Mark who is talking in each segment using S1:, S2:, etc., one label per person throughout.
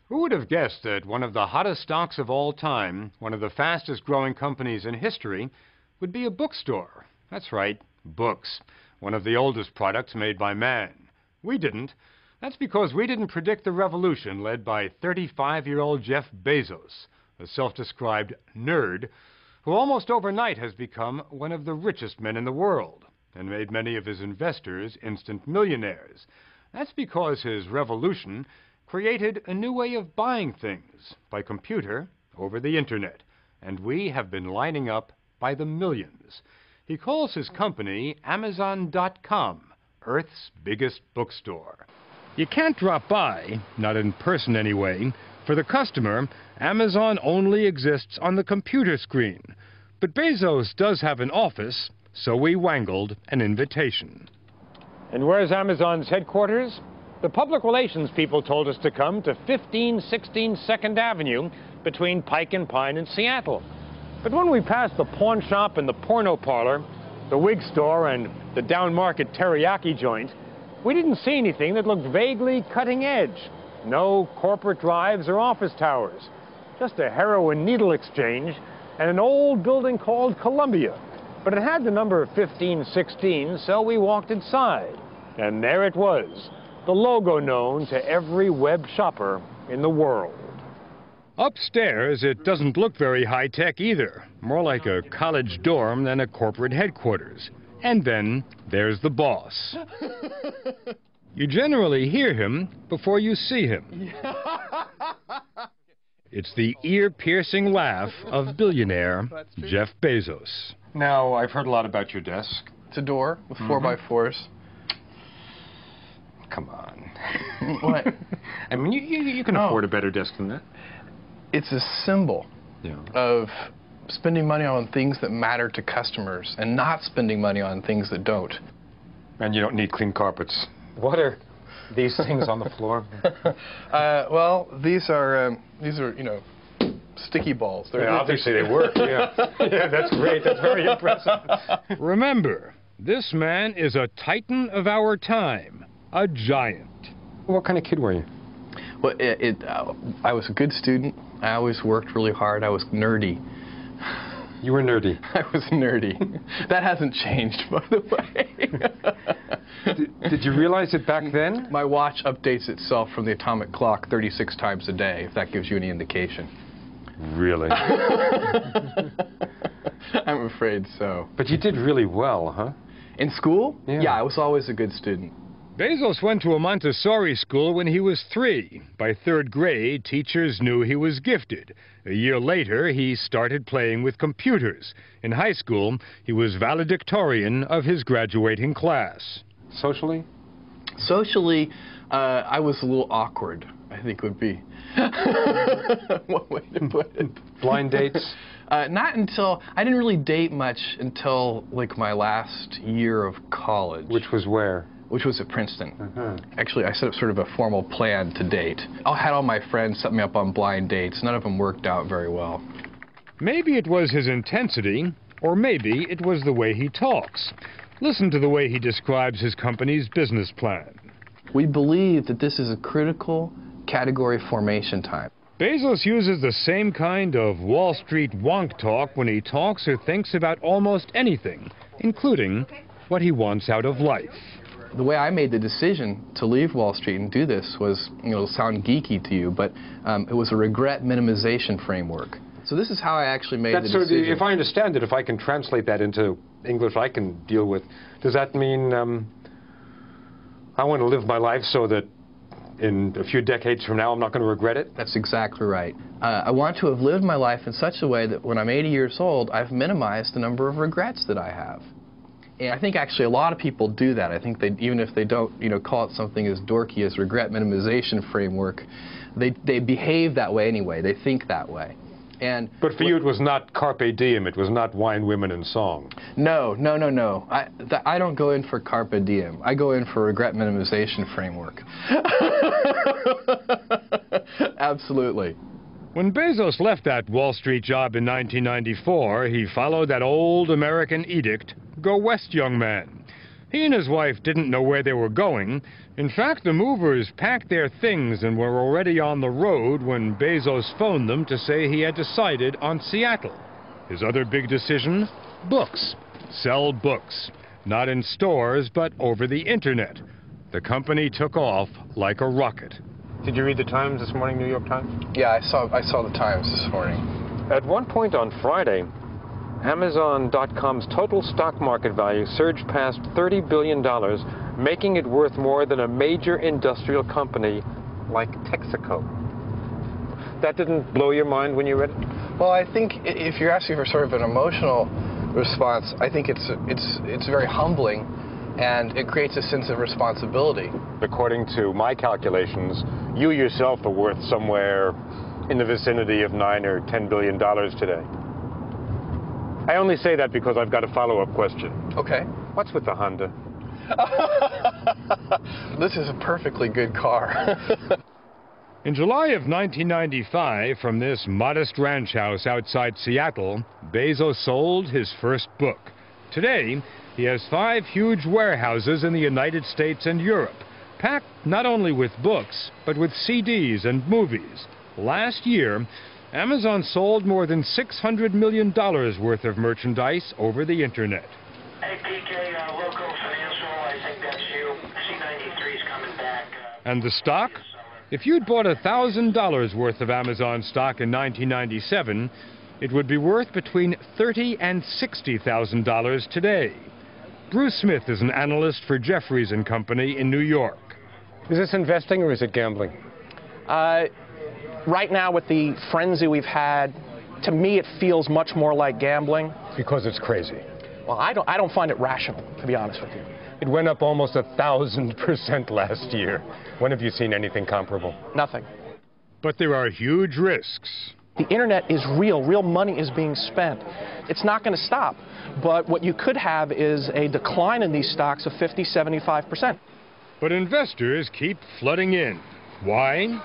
S1: Who would have guessed that one of the hottest stocks of all time, one of the fastest growing companies in history, would be a bookstore? That's right, books. One of the oldest products made by man. We didn't. That's because we didn't predict the revolution led by 35-year-old Jeff Bezos, a self-described nerd, who almost overnight has become one of the richest men in the world and made many of his investors instant millionaires. That's because his revolution created a new way of buying things by computer over the internet, and we have been lining up by the millions. He calls his company Amazon.com, Earth's biggest bookstore. You can't drop by, not in person anyway. For the customer, Amazon only exists on the computer screen. But Bezos does have an office, so we wangled an invitation. And where's Amazon's headquarters? The public relations people told us to come to 1516 2nd Avenue between Pike and Pine in Seattle. But when we passed the pawn shop and the porno parlor, the wig store and the down-market teriyaki joint, we didn't see anything that looked vaguely cutting edge. No corporate drives or office towers. Just a heroin needle exchange and an old building called Columbia. But it had the number 1516, so we walked inside. And there it was, the logo known to every web shopper in the world. Upstairs, it doesn't look very high-tech either. More like a college dorm than a corporate headquarters. And then there's the boss. You generally hear him before you see him. It's the ear-piercing laugh of billionaire Jeff Bezos. Now, I've heard a lot about your desk.
S2: It's a door with 4x4s.
S1: Come on.
S2: What?
S1: I mean, you can afford a better desk than that.
S2: It's a symbol of spending money on things that matter to customers and not spending money on things that don't.
S1: And you don't need clean carpets. What are these things on the floor?
S2: Well, these are you know, sticky balls.
S1: Obviously they work. Yeah, that's great. That's very impressive. Remember, this man is a titan of our time, a giant. What kind of kid were you?
S2: Well, I was a good student. I always worked really hard. I was nerdy.
S1: You were nerdy.
S2: I was nerdy. That hasn't changed, by the way.
S1: Did you realize it back then?
S2: My watch updates itself from the atomic clock 36 times a day, if that gives you any indication.
S1: Really?
S2: I'm afraid so.
S1: But you did really well, huh?
S2: In school? Yeah, I was always a good student.
S1: Bezos went to a Montessori school when he was 3. By 3rd grade, teachers knew he was gifted. A year later, he started playing with computers. In high school, he was valedictorian of his graduating class. Socially?
S2: Socially, I was a little awkward, I think would be one way to put it.
S1: Blind dates?
S2: Not until, I didn't really date much until like my last year of college.
S1: Which was where?
S2: Which was at Princeton. Actually, I set up sort of a formal plan to date. I had all my friends set me up on blind dates. None of them worked out very well.
S1: Maybe it was his intensity, or maybe it was the way he talks. Listen to the way he describes his company's business plan.
S2: We believe that this is a critical category formation time.
S1: Bezos uses the same kind of Wall Street wonk talk when he talks or thinks about almost anything, including what he wants out of life.
S2: The way I made the decision to leave Wall Street and do this was, you know, it'll sound geeky to you, but it was a regret minimization framework. So this is how I actually made the decision.
S1: If I understand it, if I can translate that into English I can deal with, does that mean I want to live my life so that in a few decades from now I'm not going to regret it?
S2: That's exactly right. I want to have lived my life in such a way that when I'm 80 years old, I've minimized the number of regrets that I have. And I think actually a lot of people do that. I think they, even if they don't, you know, call it something as dorky as regret minimization framework, they behave that way anyway. They think that way. And
S1: but for you, it was not carpe diem. It was not wine, women, and song.
S2: No, no, no, no. I don't go in for carpe diem. I go in for regret minimization framework. Absolutely.
S1: When Bezos left that Wall Street job in 1994, he followed that old American edict, go west, young man. He and his wife didn't know where they were going. In fact, the movers packed their things and were already on the road when Bezos phoned them to say he had decided on Seattle. His other big decision? Books. Sell books. Not in stores, but over the internet. The company took off like a rocket.
S3: Did you read the Times this morning, New York Times?
S2: Yeah, I saw the Times this morning.
S3: At one point on Friday, Amazon.com's total stock market value surged past $30 billion, making it worth more than a major industrial company like Texaco. That didn't blow your mind when you read it?
S2: Well, I think if you're asking for sort of an emotional response, I think it's very humbling, and it creates a sense of responsibility.
S3: According to my calculations, you yourself are worth somewhere in the vicinity of $9 or $10 billion today. I only say that because I've got a follow-up question.
S2: Okay.
S3: What's with the Honda?
S2: This is a perfectly good car.
S1: In July of 1995, from this modest ranch house outside Seattle, Bezos sold his first book. Today, he has 5 huge warehouses in the United States and Europe, packed not only with books, but with CDs and movies. Last year, Amazon sold more than $600 million worth of merchandise over the internet.
S4: Hey, PK, local financial, I think that's you. C93's coming back.
S1: And the stock? If you'd bought $1,000 worth of Amazon stock in 1997, it would be worth between $30,000 and $60,000 today. Bruce Smith is an analyst for Jefferies & Company in New York.
S3: Is this investing or is it gambling?
S5: Right now, with the frenzy we've had, to me it feels much more like gambling.
S3: Because it's crazy.
S5: Well, I don't find it rational, to be honest with you.
S3: It went up almost 1,000% last year. When have you seen anything comparable?
S5: Nothing.
S1: But there are huge risks.
S5: The internet is real. Real money is being spent. It's not going to stop. But what you could have is a decline in these stocks of 50, 75%.
S1: But investors keep flooding in. Why?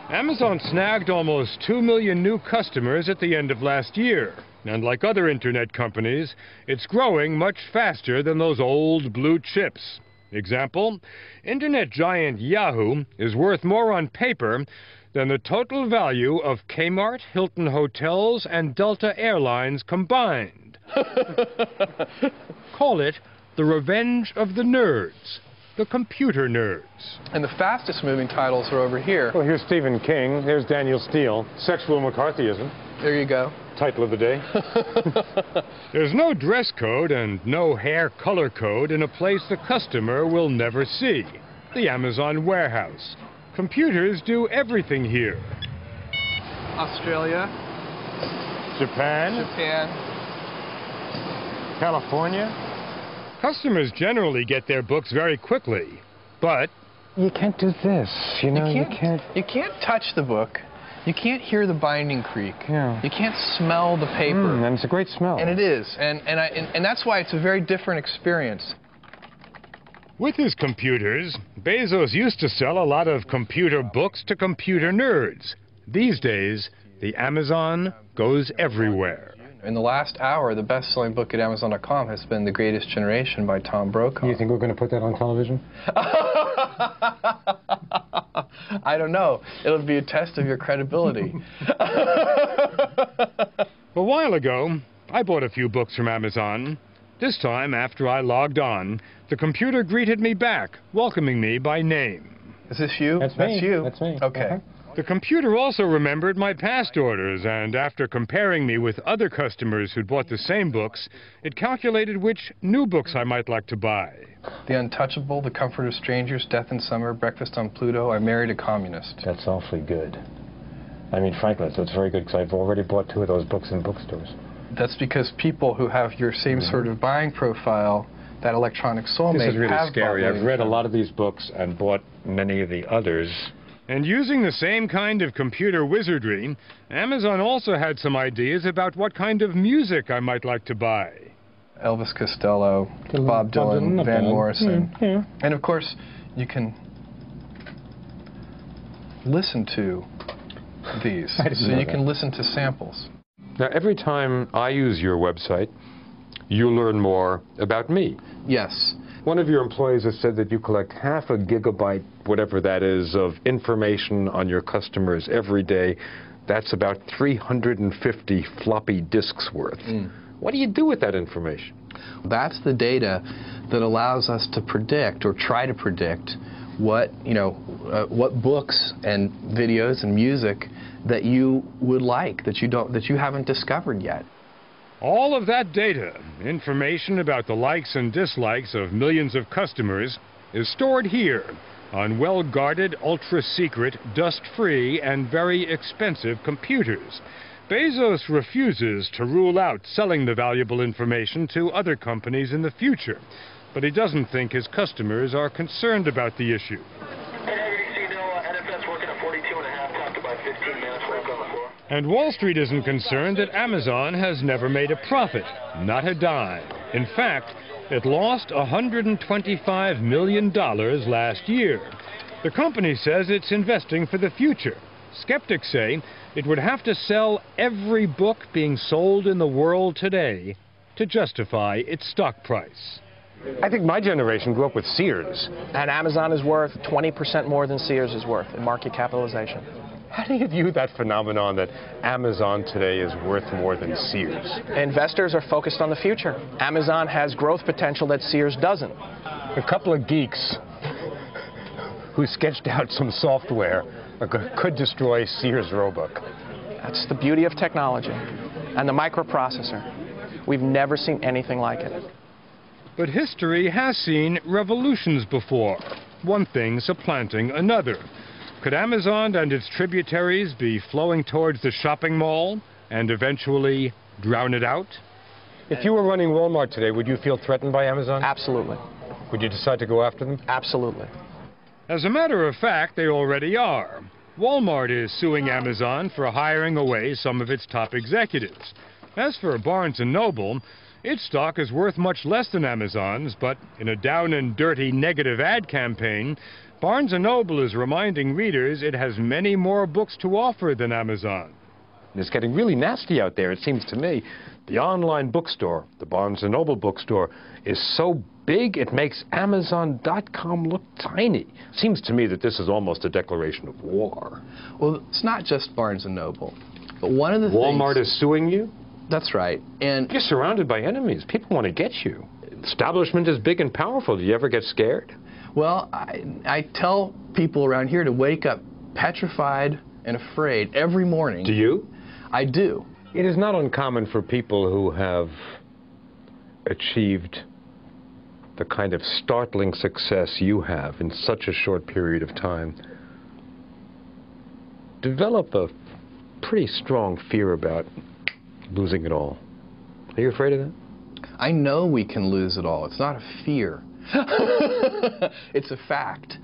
S1: Amazon snagged almost 2 million new customers at the end of last year. And like other internet companies, it's growing much faster than those old blue chips. Example, internet giant Yahoo is worth more on paper than the total value of Kmart, Hilton Hotels, and Delta Airlines combined. Call it the revenge of the nerds. The computer nerds.
S2: And the fastest moving titles are over here.
S3: Well, here's Stephen King. There's Daniel Steele. Sexual McCarthyism.
S2: There you go.
S3: Title of the day.
S1: There's no dress code and no hair color code in a place the customer will never see. The Amazon warehouse. Computers do everything here.
S2: Australia.
S1: Japan.
S3: California.
S1: Customers generally get their books very quickly, but
S3: You can't do this, you know, you can't.
S2: You can't touch the book. You can't hear the binding creak.
S3: Yeah.
S2: You can't smell the paper.
S3: And it's a great smell.
S2: And it is. And that's why it's a very different experience.
S1: with his computers, Bezos used to sell a lot of computer books to computer nerds. These days, the Amazon goes everywhere.
S2: In the last hour, the best-selling book at Amazon.com has been The Greatest Generation by Tom Brokaw.
S3: You think we're going to put that on television?
S2: I don't know. It'll be a test of your credibility.
S1: A while ago, I bought a few books from Amazon. This time, after I logged on, the computer greeted me back, welcoming me by name.
S2: Is this you?
S3: That's me.
S2: you?
S3: That's me.
S2: Okay.
S3: Uh-huh.
S1: The computer also remembered my past orders, and after comparing me with other customers who'd bought the same books, it calculated which new books I might like to buy.
S2: The Untouchable, The Comfort of Strangers, Death in Summer, Breakfast on Pluto, I Married a Communist.
S3: That's awfully good. I mean, frankly, so it's very good because I've already bought 2 of those books in bookstores.
S2: That's because people who have your same sort of buying profile, that electronic soulmate,
S3: This is really
S2: have
S3: scary.
S2: bought
S3: I've read a lot of these books and bought many of the others.
S1: And using the same kind of computer wizardry, Amazon also had some ideas about what kind of music I might like to buy.
S2: Elvis Costello, Bob Dylan, Van Morrison.
S3: Yeah.
S2: And of course, you can listen to these. So you can listen to samples.
S3: Now, every time I use your website, you learn more about me.
S2: Yes.
S3: One of your employees has said that you collect half a gigabyte, whatever that is, of information on your customers every day. That's about 350 floppy disks worth. What do you do with that information?
S2: That's the data that allows us to predict or try to predict what books and videos and music that you would like that you haven't discovered yet.
S1: All of that data, information about the likes and dislikes of millions of customers, is stored here on well-guarded, ultra-secret, dust-free, and very expensive computers. Bezos refuses to rule out selling the valuable information to other companies in the future, but he doesn't think his customers are concerned about the issue. And Wall Street isn't concerned that Amazon has never made a profit, not a dime. In fact, it lost $125 million last year. The company says it's investing for the future. Skeptics say it would have to sell every book being sold in the world today to justify its stock price.
S3: I think my generation grew up with Sears.
S5: And Amazon is worth 20% more than Sears is worth in market capitalization.
S3: How do you view that phenomenon that Amazon today is worth more than Sears?
S5: Investors are focused on the future. Amazon has growth potential that Sears doesn't.
S3: A couple of geeks who sketched out some software could destroy Sears Roebuck.
S5: That's the beauty of technology and the microprocessor. We've never seen anything like it.
S1: But history has seen revolutions before, one thing supplanting another. Could Amazon and its tributaries be flowing towards the shopping mall and eventually drown it out?
S3: If you were running Walmart today, would you feel threatened by Amazon?
S5: Absolutely.
S3: Would you decide to go after them?
S5: Absolutely.
S1: As a matter of fact, they already are. Walmart is suing Amazon for hiring away some of its top executives. As for Barnes & Noble, its stock is worth much less than Amazon's, but in a down-and-dirty negative ad campaign, Barnes & Noble is reminding readers it has many more books to offer than Amazon.
S3: It's getting really nasty out there, it seems to me. The online bookstore, the Barnes & Noble bookstore, is so big it makes Amazon.com look tiny. Seems to me that this is almost a declaration of war.
S2: Well, it's not just Barnes & Noble, but one of the
S3: Walmart
S2: things...
S3: is suing you?
S2: That's right. And
S3: you're surrounded by enemies. People want to get you. Establishment is big and powerful. Do you ever get scared?
S2: Well, I tell people around here to wake up petrified and afraid every morning.
S3: Do you?
S2: I do.
S3: It is not uncommon for people who have achieved the kind of startling success you have in such a short period of time develop a pretty strong fear about losing it all. Are you afraid of that?
S2: I know we can lose it all. It's not a fear. It's a fact.